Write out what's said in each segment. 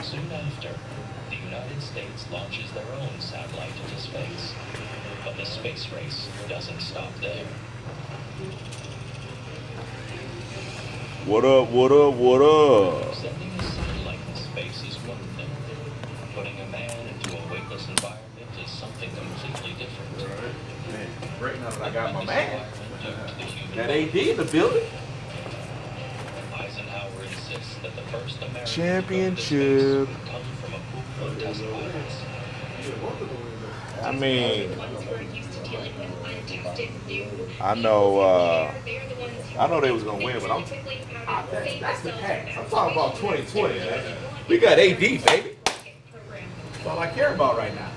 Soon after, the United States launches their own satellite into space. But the space race doesn't stop there. What up, what up, what up? Sending a satellite into space is one thing. Putting a man into a weightless environment is something completely different. Right. Man, great now that I got my man. That That AD in the building. Eisenhower insists that the first American Championship. come from a pool of test pilots. I mean, I know they was gonna win, but that's the past. I'm talking about 2020, man. We got AD, baby. That's all I care about right now.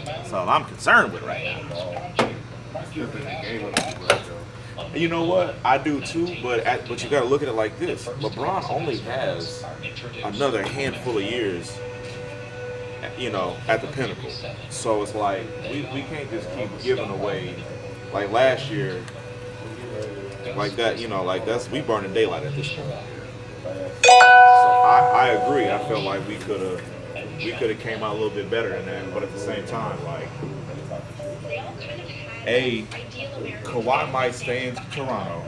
That's all I'm concerned with right now. And you know what? I do too, but you got to look at it like this. LeBron only has another handful of years, you know, at the pinnacle. So it's like we can't just keep giving away. Like last year, like that, you know, like we burning daylight at this point. So I agree. I felt like we could have came out a little bit better than that, but at the same time, like, Kawhi might stay in Toronto.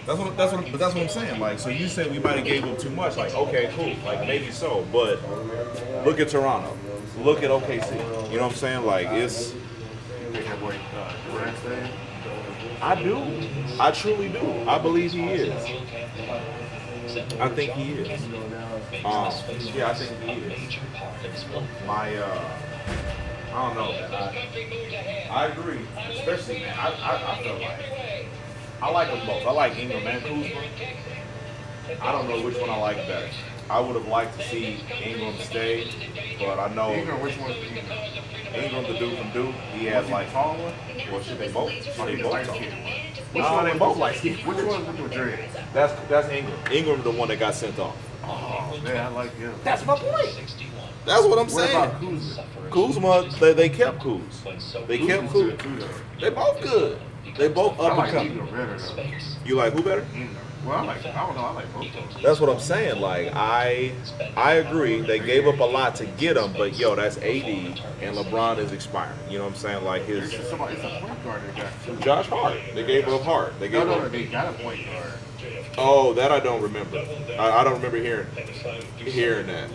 That's what I'm saying. Like, so you say we might have gave him too much. Like, okay, cool. Like, maybe so, but look at Toronto. Look at OKC. You know what I'm saying? Like, it's. I do. I truly do. I believe he is. I think he is. Yeah, I think he is. I don't know, man. I agree. Especially, man, I feel like I like them both. I like Ingram and Kuzma. I don't know which one I like better. I would have liked to see Ingram stay, but I know Ingram, which one? Ingram, the dude from Duke, he has like tall one. Well, shit, they both tall. Nah, They both light skinned. Which one with the dread? That's Ingram. Ingram, the one that got sent off. Oh man, I like him. That's my point. That's what I'm What saying. about Kuzma? Kuzma, they kept Kuz. They kept Kuzma's Kuz. good too, though. They both good. They both I up and like coming. Ingram better though. You like who better? Ingram. Well, I don't know. I like both of them. That's what I'm saying. Like I agree. They gave up a lot to get him, but yo, that's AD and LeBron is expiring. You know what I'm saying? Like It's a point guard they got. Josh Hart. They gave up Hart. They gave No, up. they got a point guard. Oh, that I don't remember. I don't remember hearing that.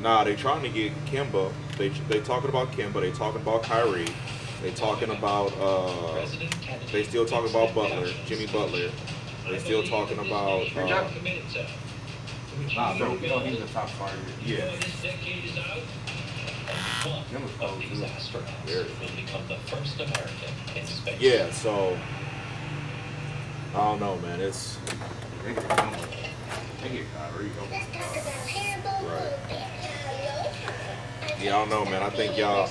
Nah, they trying to get Kemba. They talking about Kemba. They talking about Kyrie. They talking about they still talking about Butler, Jimmy Butler. They still talking about Nah, no, he's a top five. yeah. Yeah, so I don't know, man. It's They get Kyrie. right. Yeah, I don't know, man. I think y'all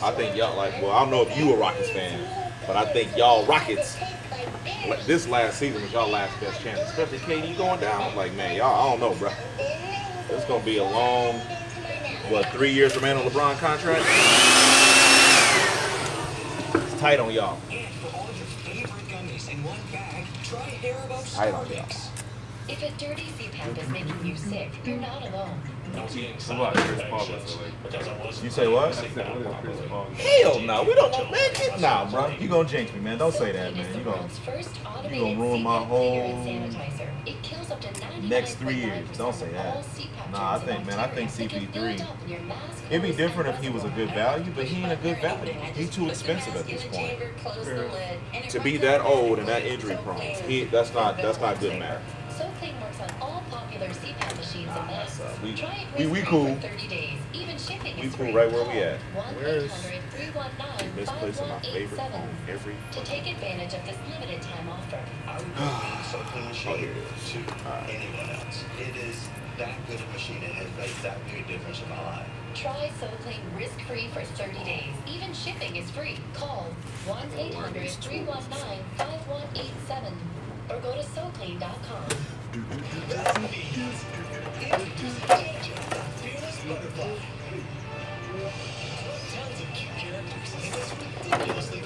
like. Well, I don't know if you a Rockets fan, but I think y'all Rockets. This last season was y'all last best chance, especially KD going down. Like, man, y'all, I don't know, bro. It's gonna be a long, 3 years remaining on LeBron contract. It's tight on y'all. Tight on y'all. If a dirty CPAP is making you sick, you're not alone. What about Chris Paul? You say what? I said, what is Chris Paul? Hell no, we don't want man. Nah, bro, you gonna jinx me, man. Don't say that, man. You gonna ruin my whole next 3 years. Don't say that. Nah, I think CP3. It'd be different if he was a good value, but he ain't a good value. He's too expensive at this point. To be that old and that injury prone, that's not good math. SoClean works on all popular CPAP machines and masks. Try it We risk-free cool. for 30 days. Even shipping We is cool free. right where we at. Call Where's 1-800-319-5187 misplacing my favorite phone every to take advantage of this limited time offer. I would recommend SoClean machine to Alright. anyone else. It is that good a machine. It has made that big difference in my life. Try SoClean risk-free for 30 days. Even shipping is free. Call 1-800-319-5187 or go to SoClean.com. Tons of cute characters in this ridiculously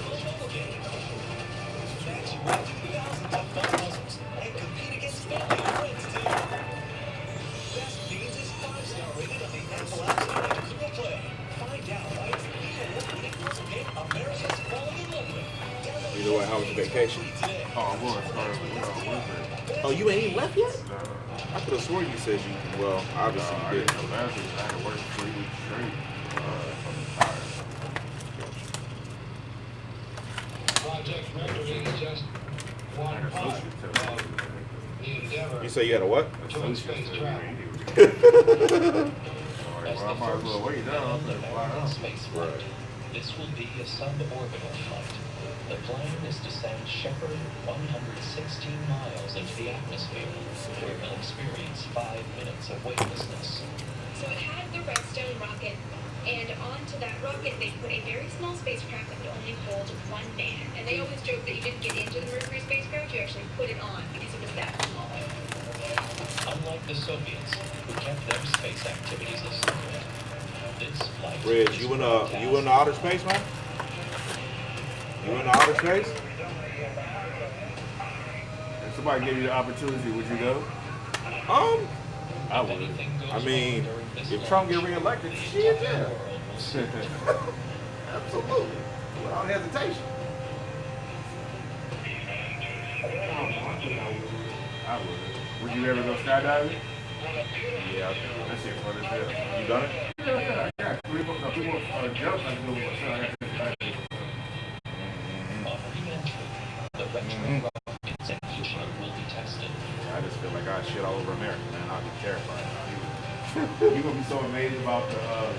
way, how was your vacation? Oh, I'm going to start Wednesday. Oh, you ain't even left yet? No. I could have sworn you said you. Well, obviously I you didn't did. know last week. I had to work 3 weeks straight. From the tire. Project Mercury is just one An part associate tell me. of the endeavor You say you had a what? towards space travel. As Well, I the might as first well wait down. I'm manned gonna fly American out. space flight, this will be a suborbital flight. The plan is to send Shepard 116 miles into the atmosphere, where he'll experience 5 minutes of weightlessness. So it had the Redstone rocket, and onto that rocket they put a very small spacecraft that could only hold one man. And they always joke that you didn't get into the Mercury spacecraft, you actually put it on because it was that small. Unlike the Soviets, who kept their space activities a secret, this flight Reg, is you in outer space, man? You in outer space? If somebody gave you the opportunity, would you go? I If would. anything goes I mean, wrong during this if Trump get launch, reelected, the shit, entire yeah. world will see it. Absolutely. Without hesitation. I would. Would you ever go skydiving? Yeah. That shit fun as hell. You done it? Yeah, I got 3 more jumps I can do with myself. I got 55. On re-entry, the retro rockets and fusion will be tested. I just feel like I shit all over America, man. I'd be terrified. You're going to be so amazed about the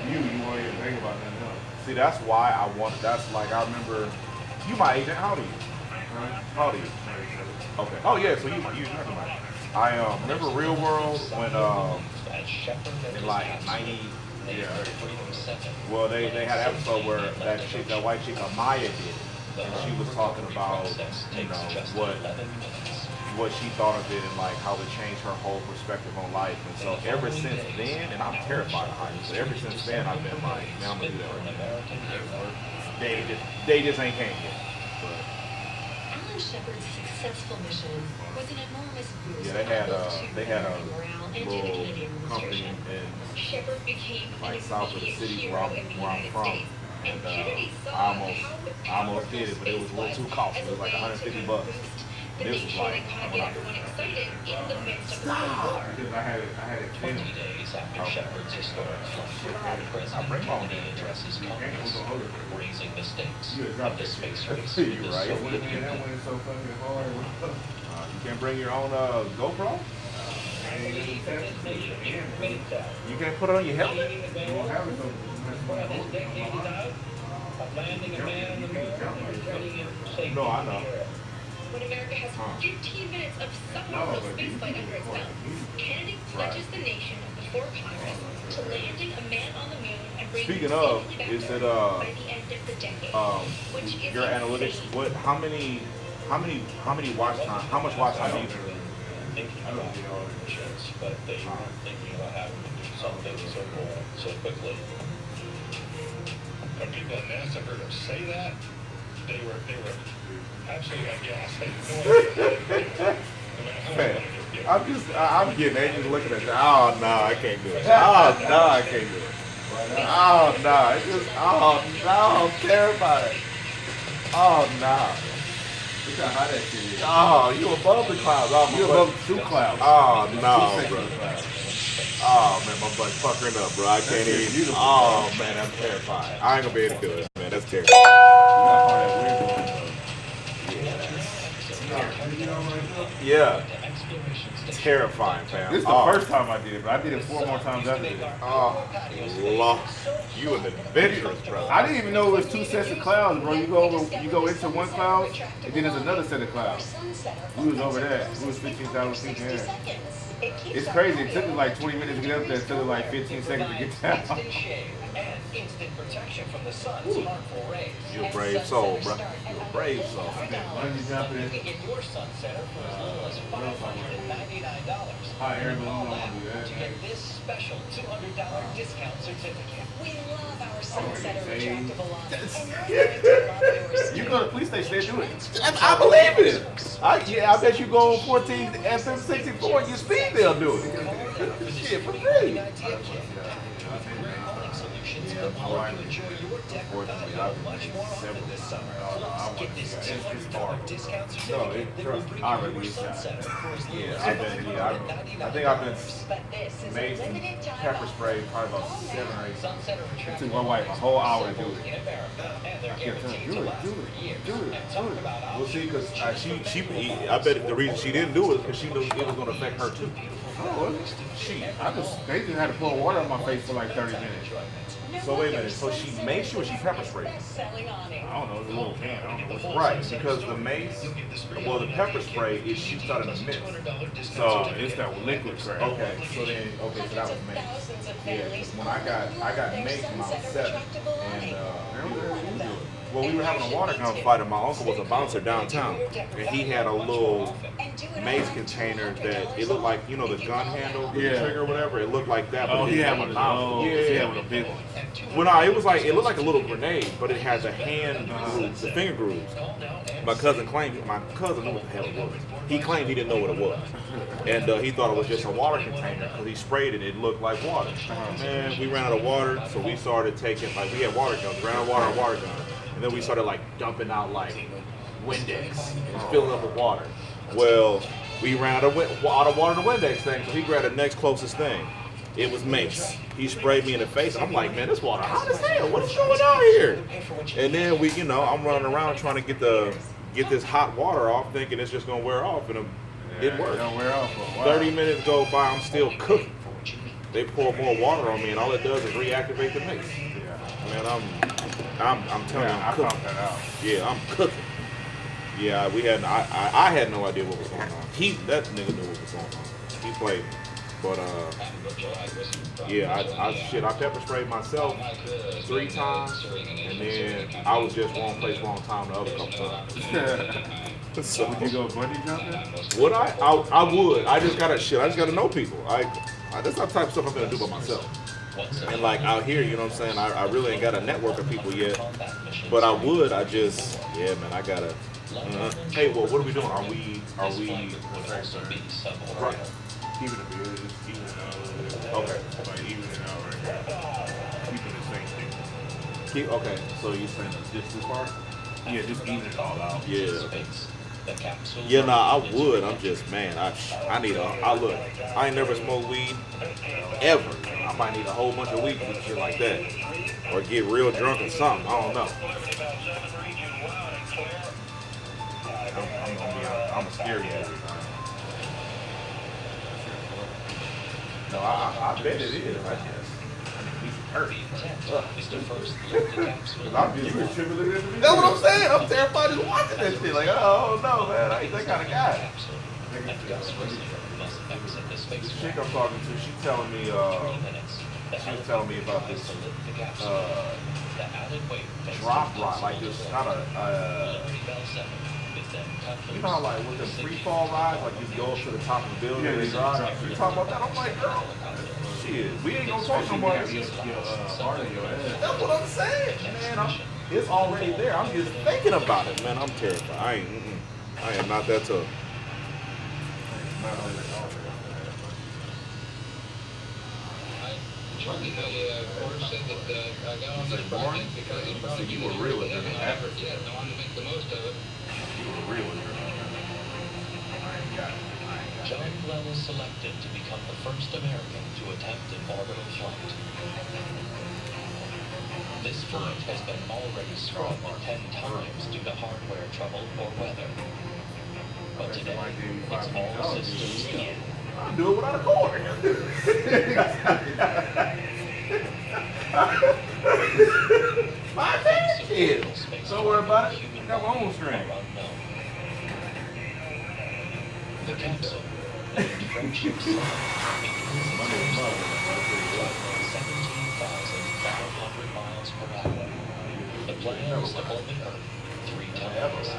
view, you won't even think about nothing else. See, that's why I want. That's like I remember. You my agent. How old are you? How old are you? Okay. Oh yeah. So you talking about. I remember Real World when As Shepard and in his like passengers 90. made Yeah. their Freedom 7. Well, they had an episode where that chick, that white chick, Amaya did, and she was talking about what she thought of it and like how it changed her whole perspective on life. And so ever since then, and I'm terrified of heights. So ever since then, I've been like, man, I'm gonna do that right now. They just ain't came yet. But Alan Shepard's successful mission was an enormous boost. yeah, they had a morale and to the little Kennedy company administration. in Shepard became like an south of the immediate city hero where in the I'm United from. States. And Kennedy I saw almost did it, but it was a little too costly. It was like $150. The This was nation like, and kind of I'm get not- everyone excited in the midst of the Cold War. Because I had it 20 filmed. days after Shepard's historic flight, President bring home. Kennedy addresses Congress, raising the stakes You of dropped the that space shit. race You're with the right. Soviet Man, that Union. went so fucking hard. You can't bring your own GoPro? You can't put it on your helmet? You won't have it, so No, I know. When America has 15 minutes of suborbital spaceflight under its belt, Kennedy pledges the nation before Congress to landing a man on the moon and bringing Speaking him of, safely back is to it Earth by the end of the decade. Which is your analytics? insane. What? How many watch time? How much watch time do you? Thinking about missions, but they were thinking about having to do something so quickly. When people at NASA heard him say that, they were absolutely aghast. They had no idea. Man, I'm getting angry looking at that. Oh no, I can't do it. Oh no, I can't do it. Oh no, I'm terrified. Oh no. look how high that shit is. Oh, you above the clouds. Oh, You above 2 clouds. Oh Two no, seconds bro. of clouds. Oh man, my butt's puckering up, bro. I can't shit even. beautiful, Oh man, I'm terrified. I ain't gonna be able to do it, man. That's terrible. You got all that weird going on. Yeah. Terrifying, fam. This is the first time I did it, but I did it 4 more times after this. Oh, Lord. You an adventurous, brother. I didn't even know it was 2 sets of clouds, bro. You go into one cloud, and then there's another set of clouds. We was over there. We was 15,000 feet in the air. It's crazy. It took me like 20 minutes to get up there. It took me like 15 seconds to get down. You're a brave soul, bro. You're a brave soul. Bungee jumping. Hot air balloon. I want to do that. This special $200 discount certificate. We love our Sunsetter retractable office. You go to the police station, they do it. I believe it. I bet you go on 14 FM64 and you speed, they'll do it. Shit, for free. Unfortunately, I've been several this summer. Get this $200 discount certificate that will bring you your sunset for as little as I think I've been made some pepper spray probably about 7 or 8 times. It took my wife a whole hour to do it. I kept telling her, do it. Well, see, because I bet the reason she didn't do it is because she knew it was going to affect her too. Oh, they just had to pour water on my face for like 30 minutes. So wait a minute. So she made sure she pepper sprayed. I don't know, it's a little can. I don't know what's Right, because the mace, well, the pepper spray it shoots out in a mist. So it's that liquid crap. Okay, so that was mace. Yeah, 'cause when I got mace when I was 7, and well, we were having a water gun fight, and my uncle was a bouncer downtown, and he had a little mace container that it looked like, you know, the gun handle, the trigger or whatever. It looked like that. Oh, but he it had had one a of nozzle. those. Yeah, He had one of the big ones. Well, no, it looked like a little grenade, but it had the hand grooves, the finger grooves. My cousin claimed, my cousin knew what the hell it was. He claimed he didn't know what it was, and he thought it was just a water container because he sprayed it. It looked like water. Man, we ran out of water, so we started taking we had water guns, ran out of water on water gun, and then we started like dumping out like Windex and filling up with water. Well, we ran out of water to Windex thing, so he grabbed the next closest thing. It was mace. He sprayed me in the face. I'm like, man, this water hot as hell. What is going on here? And then I'm running around trying to get this hot water off, thinking it's just gonna wear off, and it didn't work. It don't wear off for a while. 30 minutes go by, I'm still cooking. They pour more water on me, and all it does is reactivate the mace. Man, I'm telling you, I I'm cooking. found that out. Yeah, I'm cooking. Yeah, I had no idea what was going on. That nigga knew what was going on. He played me. But I pepper sprayed myself 3 times, and then I was just wrong place, wrong time the other couple times. So, Would you go bungee jumping? would I? I would. I just gotta know people. That's not the type of stuff I'm gonna do by myself. And like out here, you know what I'm saying? I really ain't got a network of people yet. But I would. I gotta. Hey, well, what are we doing? Are we? Right. Keeping it good, just even it out. Okay. Like even it out right here. Keeping the same thing. Okay. So you saying this far? Yeah, just even it all out. Yeah. Yeah, nah, I would. I'm just, man, I look, I ain't never smoked weed, ever. I might need a whole bunch of weed to do shit like that. Or get real drunk or something, I don't know. I'm a scary dude. No, I bet it is, I guess. He's hurt. I'm just tripping. That's what I'm saying. I'm terrified just watching that shit. Like, oh no, man, I ain't that kind of guy. The chick I'm talking to, she was telling me about this drop ride, like this kind of you know how like with the free fall rides, like you go up to the top of the building and they drive. You talking about that? I'm like, girl, shit, we ain't gonna talk no more. That's what I'm saying, man. It's already there. I'm just thinking about it, man. I'm terrified. I am not that tough. The court said that I got on this project because he probably You were real with it. effort. Yeah, no, I wanted to make the most of it. You were real with it. John Glenn is selected to become the first American to attempt an orbital flight. This flight has been already scrubbed 10 times due to hardware trouble or weather. But today, it's all systems go. I'll do it without a cord. My bad. Don't worry about it. I got my own string. The capsule, named Friendship 7, begins its descent at 17,500 miles per hour. The plan is to orbit Earth 3 times.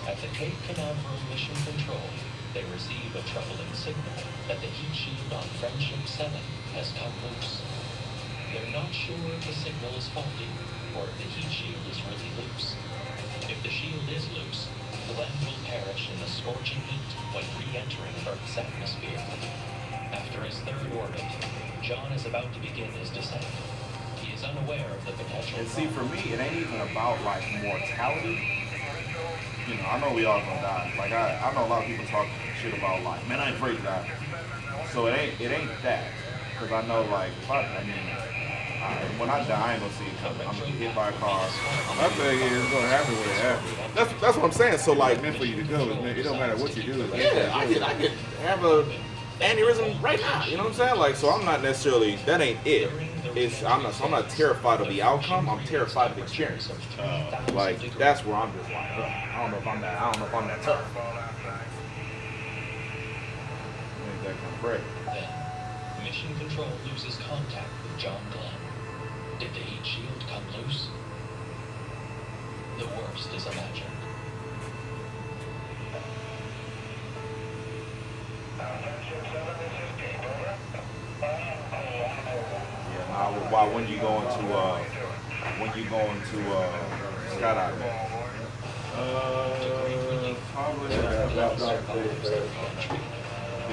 At the Cape Canaveral Mission Control, they receive a troubling signal that the heat shield on Friendship 7 has come loose. They're not sure if the signal is faulty or if the heat shield is really loose. If the shield is loose, Glenn will perish in the scorching heat when re-entering Earth's atmosphere. After his 3rd orbit, John is about to begin his descent. He's unaware of the potential. And see, for me, it ain't even about like mortality. You know, I know we all gonna die. Like I know a lot of people talk shit about like, man, I ain't afraid to die. So it ain't that, because I know like when I die, I ain't gonna see it coming. I'm gonna get hit by a car. I think it's gonna happen when it happens. That's what I'm saying. So like, It's meant for you to go. It don't matter what you do. yeah, I could have a aneurysm right now. You know what I'm saying? Like, so I'm not necessarily, that ain't it. I'm not terrified of the outcome. I'm terrified of the experience. Like, that's where I'm just like, I don't know if I'm that tough. Ain't that kind of break. Then, Mission Control loses contact with John Glenn. Did the heat shield come loose? The worst is imagined. Why when you go into skydiving? Probably. Did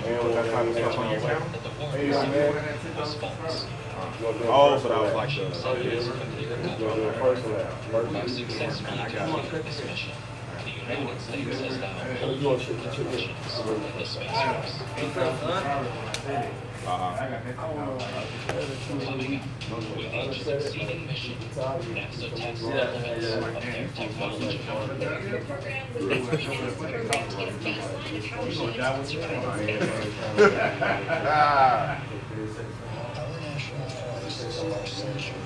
you put that type of stuff on your channel? Oh, so that was like the. By successfully completing this mission, the United States has now pulled missions in the space race. With each succeeding mission, NASA tests the limits of their technology. Your program was basically programmed to get a baseline of how she wants to run. Our national forests are essential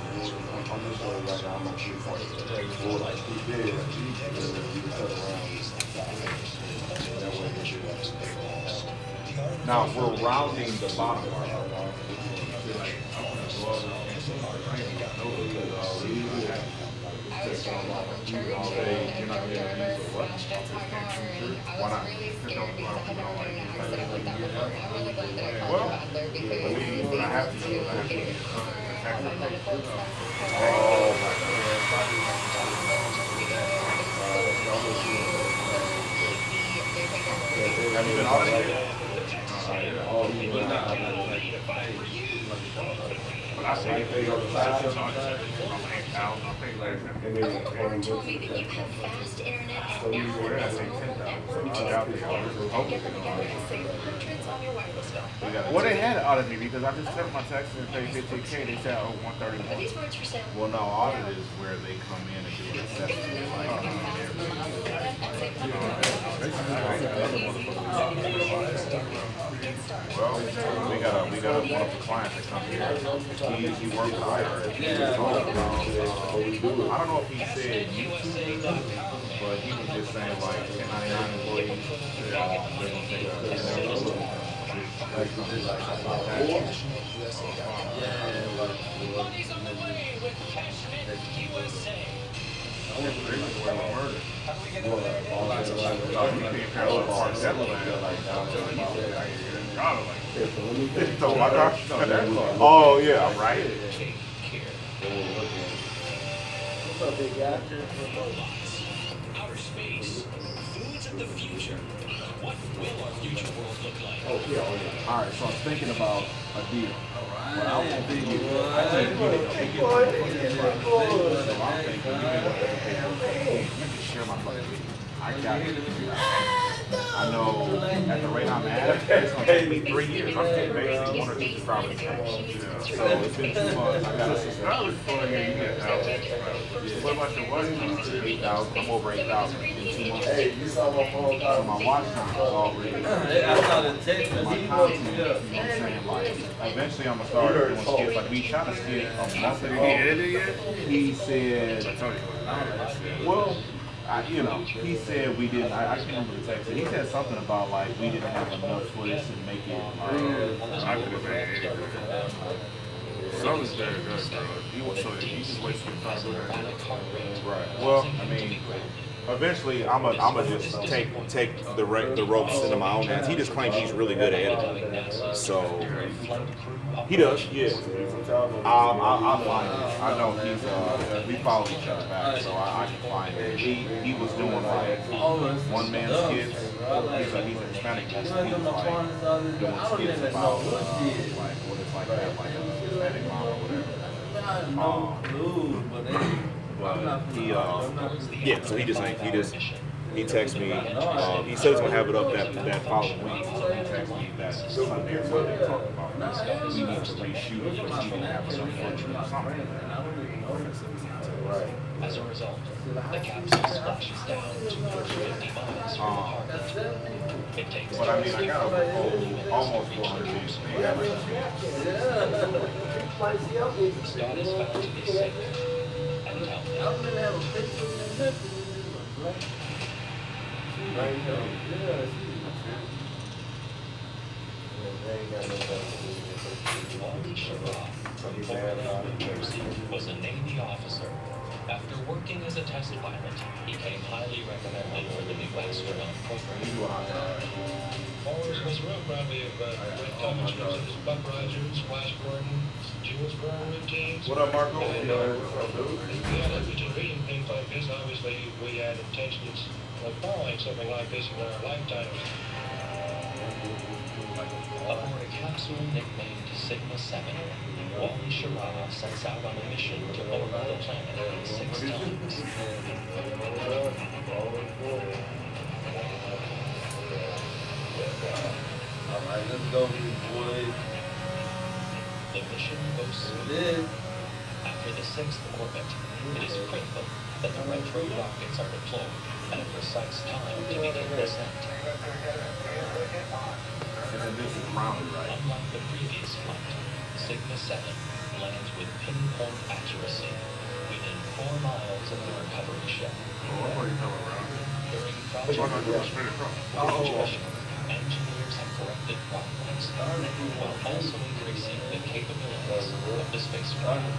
Now we're rounding the bottom part. Why not? Well, I have to do it. Have you been audited? But I say Or told me that you have fast internet and now the best mobile network to get them together to save hundreds on your wireless bill. Well, they had to audit me because I just checked my taxes and paid 15K. They said, oh, Are 131. these words for sale? Well, no, audit is where they come in and do an assessment. Well, we got one of the clients that come here. He works with IRS. I don't know if he said YouTube, but he was just saying like 1099 employees. Money's on the way with Cashman USA. I went to murder. He paid parallel parks that little so my car? No, that car. Oh yeah, right. Take care. What's up, big guy? Robots, outer space, foods of the future. What will our future world look like? All right, so I'm thinking about a deal. But I was thinking, you can share my fucking video. I got it. I know at the rate I'm at, it's gonna take me 3 years. I'm getting basically 1 or 2 subscribers. So it's been 2 months. I got a subscribers for you. You get what about your watch time? 8,000. I'm over 8,000 in 2 months. Hey, you saw my phone So my watch time is already. I saw the text. My content, you know what I'm saying? Like, eventually I'm gonna start doing skits. Like, we shot a skit a month ago. He said, well, he said we didn't, I can't remember the text. He said something about, like, we didn't have enough footage to make it, I could have made anything. Something's very good, bro. He just wasted time doing that. Right. Well, I mean, eventually, I'ma just take the ropes into my own hands. He just claims he's really good at editing, so he does. Yeah. I'll find it. I know he's we follow each other back, so I can find it. He was doing like one man skits. He's a Hispanic. He was like doing skits about like what it's like to have like a Hispanic mom or whatever. got no clue, but they. I'm not yeah, so he texted me. He said he's gonna have it up that following week. So he texted me that Sunday or Monday talking about we need to reshoot it because he's gonna have some footage or something. Right. As a result, the capsule splashes down 250 miles from the heartland. It takes But I mean, I got a whole almost 400 views. Scott is found to be safe and healthy. Wally Sharrock from Florida, New Jersey, was a Navy officer. After working as a test pilot, he came highly recommended for the new astronaut program. Always was real probably of great competitions, Buck Rogers, Flash Gordon, Jules Verne routines. What up, Marco? Yeah, like we do reading things like this, obviously we had intentions of following something like this in our lifetimes. Aboard a capsule nicknamed Sigma 7, Wally Schirra sets out on a mission to orbit the planet 6 times. Alright, let's go, boys. The mission goes smoothly. After the 6th orbit, it is critical that the retro rockets are deployed at a precise time to begin descent. And then this is rounded, right? Unlike the previous flight, Sigma 7 lands with pinpoint accuracy within 4 miles of the recovery ship. Oh, I thought you talking around. During I'm not doing Project straight across. Mission, engineers have corrected problems while also increasing the capabilities of the spacecraft.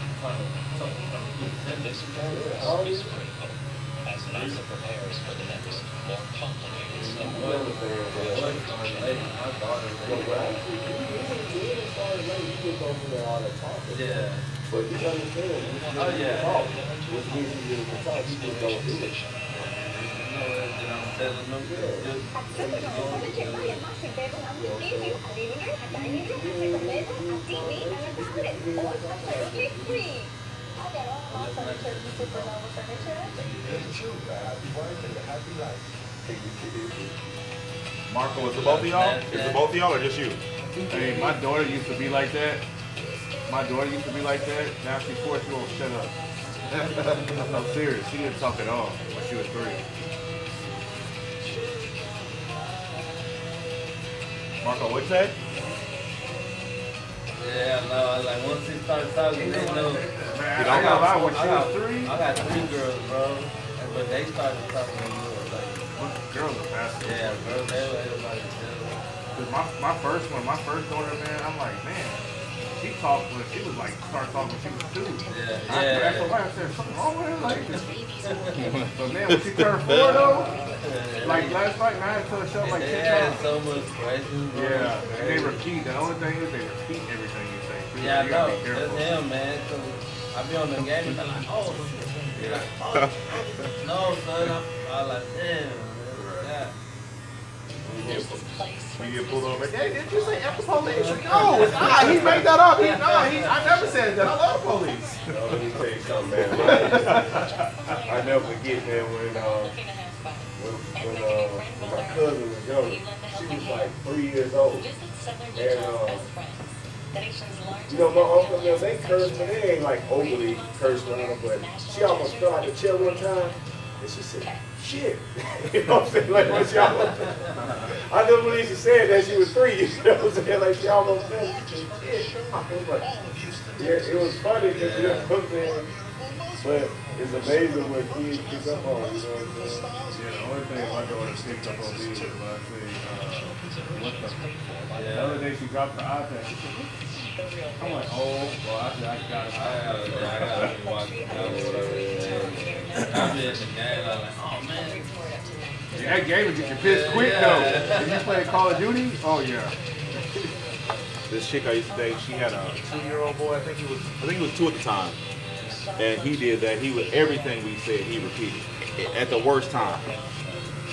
This progress is critical as NASA prepares for the next, more complicated step. Yeah. But you understand, Oh, yeah. talk, which means you get to talk, you just don't do it. Marco, is it both of y'all? Is it both of y'all or just you? Hey, my daughter used to be like that. My daughter used to be like that. Now she's 4, she won't shut up. I'm serious. She didn't talk at all when she was 3. Marco, what'd you say? Yeah, no, like once he started talking, they know. Man, I got a lot when she was 3. I got 3 girls, bro. But they started talking when you were like, Girls are faster. yeah, bro, everybody. Cause my first one, my first daughter, man, I'm like, man, she talked when she was like, started talking when she was 2. I asked her why, I said, something wrong with her? Like, but man, when she turned 4 though, like last night, man, I had to show like 10 They had times. so much questions, bro. Yeah, and they repeat. The only thing is they repeat everything you say. So Yeah, I you gotta know. be careful. That's him, man. So I be on the game and be like, oh, shit. Like, oh, no, son. I was like, damn. Yeah. You get pulled over. Hey, did you say F the police? No, it's not. He made that up. I never said that. I love the police. Let me tell you something, man. I never forget, man, when my cousin was young, she was like 3 years old. And, you know, my uncle, you know, they curse, but they ain't like overly cursed around her, but she almost fell out the chair one time, and she said, shit. You know what I'm saying? Like, when she almost, I don't believe she said that she was 3, you know what I'm saying? Like, she almost fell. She said, shit. I was like, yeah, it was funny, because, you know what I'm saying? But it's amazing what kids pick up on, you know what I'm saying? Yeah, the only thing my daughter picked up on me was when I say, the other day she dropped her iPad. She said, I'm like, oh, well, I said, I got it. I gotta be watching that or whatever. I'm just in the game, I'm like, oh, man. Yeah, that game would get you pissed quick, though. If you play Call of Duty, oh, yeah. This chick I used to date, she had a 2-year-old boy. I think he was 2 at the time, and he did that. He would everything we said he repeated at the worst time.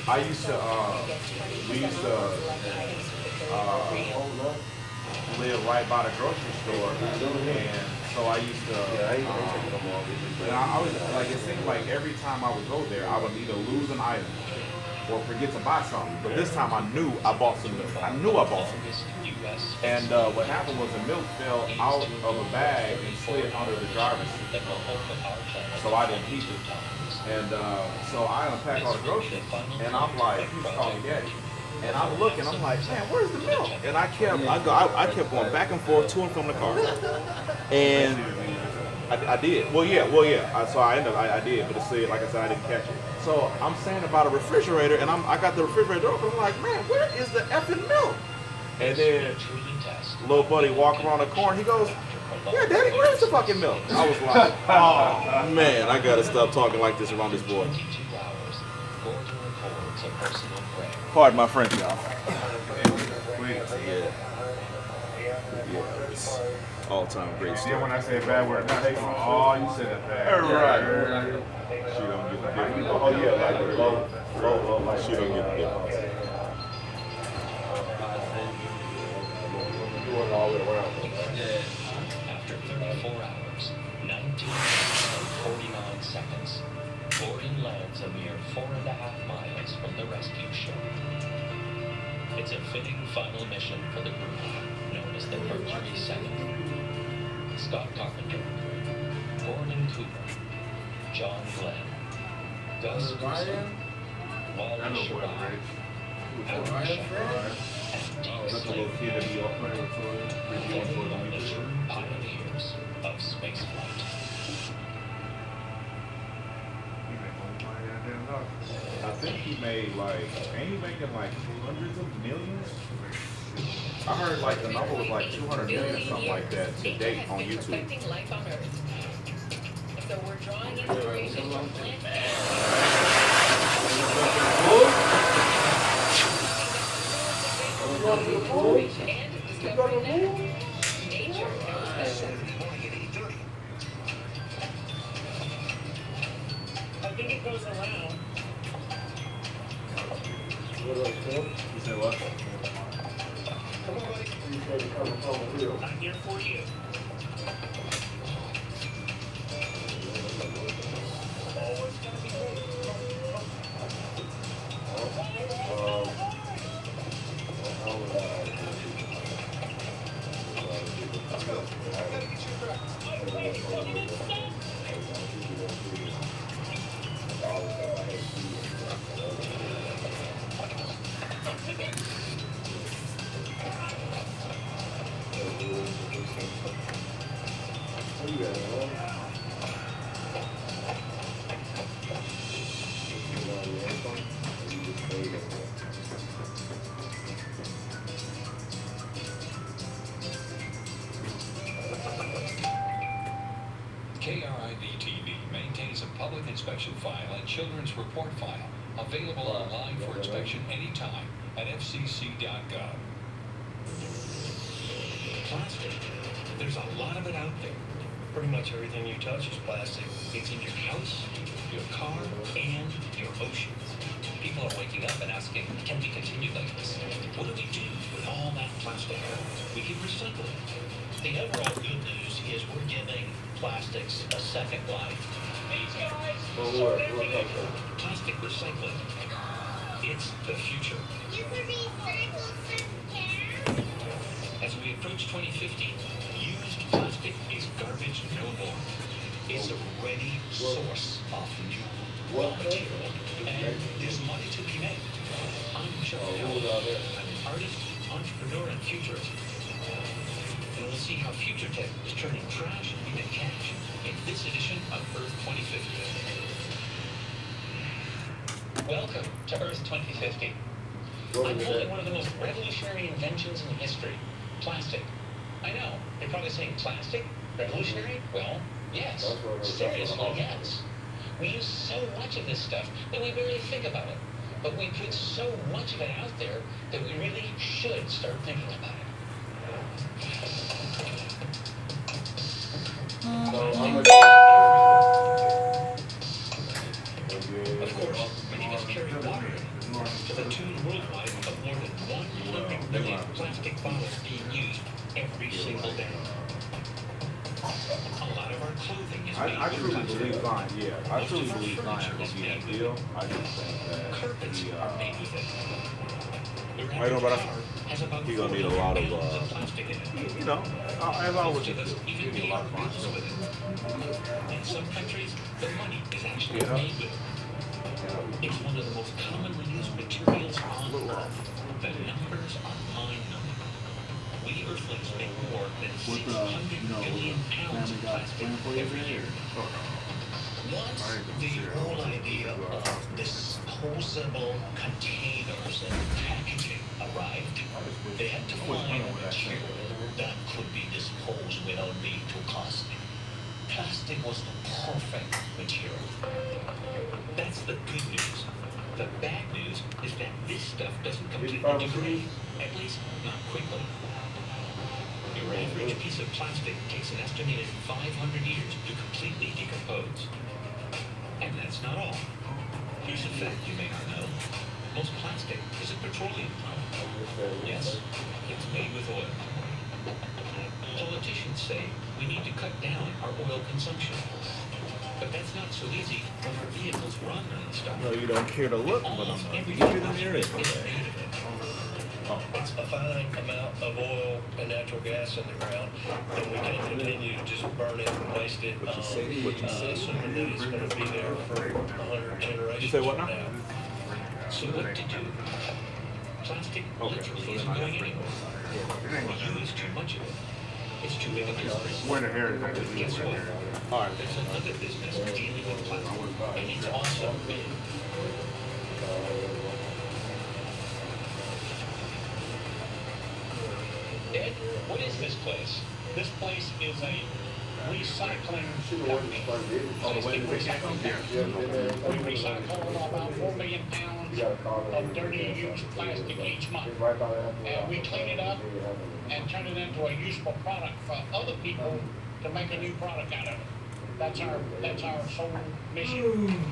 We used to live right by the grocery store, and So I used to. Yeah, I ain't taking them all. And I was like, it seemed like every time I would go there, I would either lose an item or forget to buy something. But this time I knew I bought some milk. I knew I bought some milk. And what happened was the milk fell out of a bag and slid under the driver's seat. So I didn't keep it. And so I unpacked all the groceries. And I'm like, he's calling Daddy. And I'm looking, I'm like, man, where's the milk? And I kept going back and forth to and from the car. And I did. Well, yeah. So I ended up, I did, but it said, like I said, I didn't catch it. So I'm saying about a refrigerator, and I got the refrigerator open. I'm like, man, where is the effing milk? And then little buddy walk around the corner. He goes, yeah, Daddy, where's the fucking milk? I was like, oh man, I gotta stop talking like this around this boy. Pardon my French, y'all. Yeah. All-time great Then stuff. when I say a bad word, now they go, oh, you said a bad word. Right. She don't get the difference. Oh yeah, like low, like She don't get the difference. doing all the way around. After 34 hours, 19 minutes and 49 seconds, Gordon lands a mere 4.5 miles from the rescue ship. It's a fitting final mission for the group, known as the Mercury 7. Scott Carpenter, Gordon Cooper, John Glenn, Gus Grissom, Wally Schirra, Howard Shepard, and Dean That's a Slater. little kid that be all playing with toys. They are the true pioneers of spaceflight. I think he made like, ain't he making like hundreds of millions? I heard like the number was like 200 million or something like that to date on YouTube. Affecting life on Earth. So we're drawing inspiration from plant and discovering that nature knows best. I think it goes around. You said what? I'm here for you. Always gonna be KRIV-TV maintains a public inspection file and children's report file, available online for inspection anytime at fcc.gov. plastic. There's a lot of it out there. Pretty much everything you touch is plastic. It's in your house, your car, and your oceans. People are waking up and asking, can we continue like this? What do we do with all that plastic? We can recycle it. The overall good news is we're giving plastics a second life. These guys, plastic recycling. It's the future. You can recycle some gas? As we approach 2050, used plastic is garbage no more. It's a ready source of new raw material, and there's money to be made. I'm Chuck Howard. I'm an artist, entrepreneur, and futurist. And we'll see how future tech is turning trash into cash in this edition of Earth 2050. Welcome to Earth 2050. I'm holding one of the most revolutionary inventions in history. Plastic. I know. You're probably saying plastic? Revolutionary? Well, yes. Seriously, yes. We use so much of this stuff that we barely think about it. But we put so much of it out there that we really should start thinking about it. Of course, many of us carry water to the tune worldwide of more than 100 billion plastic bottles being used every single day. A lot of our clothing is I made truly with plastic. believe Zion. Yeah, I Most truly of our believe Zion furniture will is be made ideal. with I just think that carpets are made with it. Your I know, average but car has about he's gonna need a 400 lot of, pounds of plastic in it. you know, as I always Most of do. us even You need a pay lot our of bills fun. with it. In some countries, the money is actually Yeah. made with it. It's one of the most commonly used materials on Earth. The numbers are mind-numbing. We Earthlings make more than 600 billion pounds of plastic every year. Once the whole idea of disposable containers and packaging arrived, they had to find a material that could be disposed without being too costly. Plastic was the perfect material. That's the good news. The bad news is that this stuff doesn't completely degrade, at least not quickly. Your average piece of plastic takes an estimated 500 years to completely decompose. And that's not all. Here's a fact you may not know. Most plastic isn't petroleum. Yes, it's made with oil. Politicians say we need to cut down our oil consumption. But that's not so easy when our vehicles run on stuff. No, you don't care to look, but I'm Almost gonna every give you the device area is for made that. of it. It's a finite amount of oil and natural gas in the ground, and we can't continue to just burn it and waste it, assuming that it's going to be there for 100 generations You say what from now? now. So what to do? Plastic literally isn't going anywhere. We use too much of it. It's too big a business. Where the hair is at. But guess what? All right. There's another business dealing with plastic, and it's also big. Ed, what is this place? This place is a recycling company. Oh, the way we can't come here. We recycle about 4 million pounds of dirty used plastic each month. And we clean it up and turn it into a useful product for other people to make a new product out of it. That's our sole mission.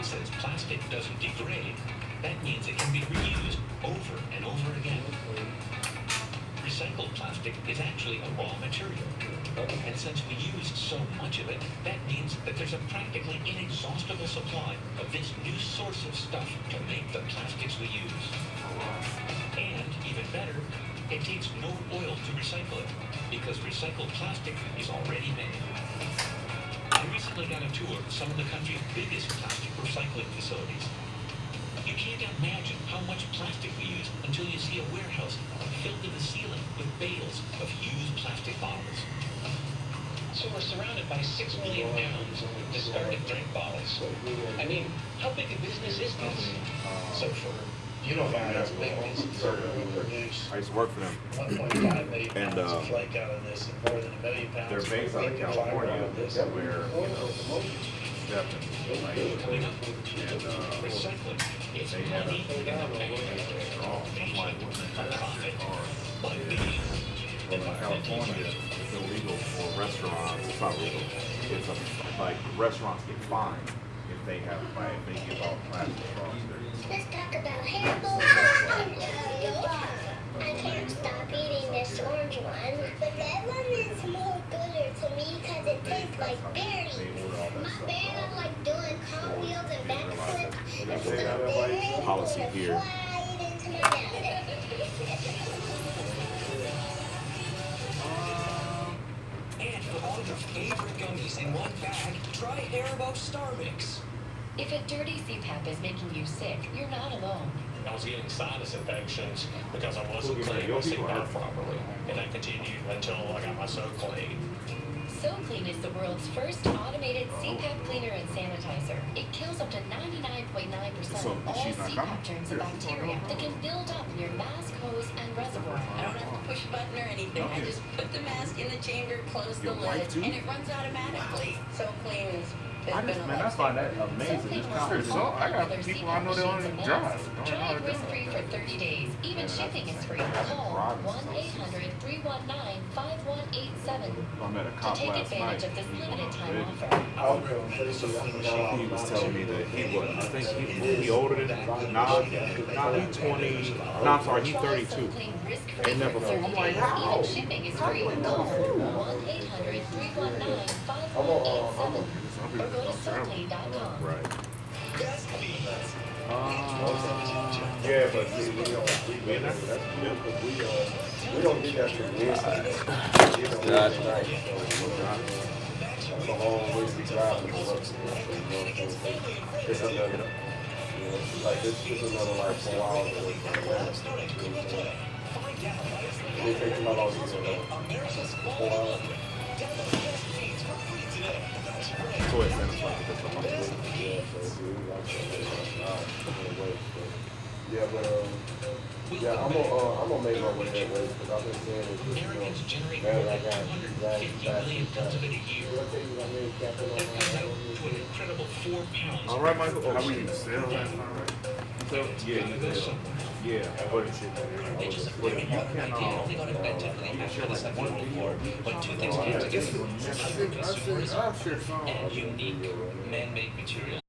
Since plastic doesn't degrade, that means it can be reused over and over again. Recycled plastic is actually a raw material. And since we use so much of it, that means that there's a practically inexhaustible supply of this new source of stuff to make the plastics we use. And, even better, it takes no oil to recycle it, because recycled plastic is already made. I recently got a tour of some of the country's biggest plastic recycling facilities. You can't imagine how much plastic we use until you see a warehouse filled to the ceiling with bales of used plastic bottles. So we're surrounded by 6 million pounds of discarded drink bottles. I mean, how big a business is this? So for unified big businesses, we produce I used to work for them. 1.5 million And, pounds of flake out of this, and more than 1 million pounds They're of based out of fiber California, out of this. where, you know, Steph and Coming up, and recycling. It's they had money in the bank. I'm like, A profit. But big. in California, it's illegal for restaurants. It's not legal. It's like restaurants get fined if they give out plastic straws. Let's talk about hairball. I can't stop eating this orange one, but that one is more gooder to me because it tastes like berries. My bear is like doing cartwheels and backflips, and some berries Policy here. fly into my mouth. And for all your favorite gummies in one bag, try Haribo Star Mix. If a dirty CPAP is making you sick, you're not alone. I was getting sinus infections because I wasn't cleaning my CPAP properly, and that continued until I got my so clean. SoClean is the world's first automated CPAP cleaner and sanitizer. It kills up to 99.9% So, of all she's not CPAP coming? germs and bacteria that can build up in your mask, hose, and reservoir. I don't have to push a button or anything. I just put the mask in the chamber, close the Your wife lid, too? and it runs automatically. So Clean is I find that amazing. This car is so. I got people I know that don't even drive. Don't know how Try to it risk-free drive. for 30 days. Even shipping is free. Call 1-800-319-5187 I met a to cop take last night. advantage of this limited time Big. offer. He was telling me that he was, I think he older than that. Nah, he 20. Nah, I'm sorry, he 32. Ain't never. I'm like, how? Even shipping is free. Call 1-800-319-5187 or go to Certainly.com. Right. Yeah, but see, we don't get that tradition. You know, Gotcha. tonight, so that's a long way to be driving to work. It's another, like this is another like 4 hours away from the house. It takes about all these 4 hours. So it's like Yeah, but yeah, I'm gonna make my way that way because I've been saying it. Americans generate more than 250 million tons of it a year. That comes out to an incredible 4 pounds. all right, Michael. How we even sell last time? So, yeah, you did. Yeah, but They just and your idea only got invented after the Second World War, when two things came together: hyper-consumerism and unique man-made materials.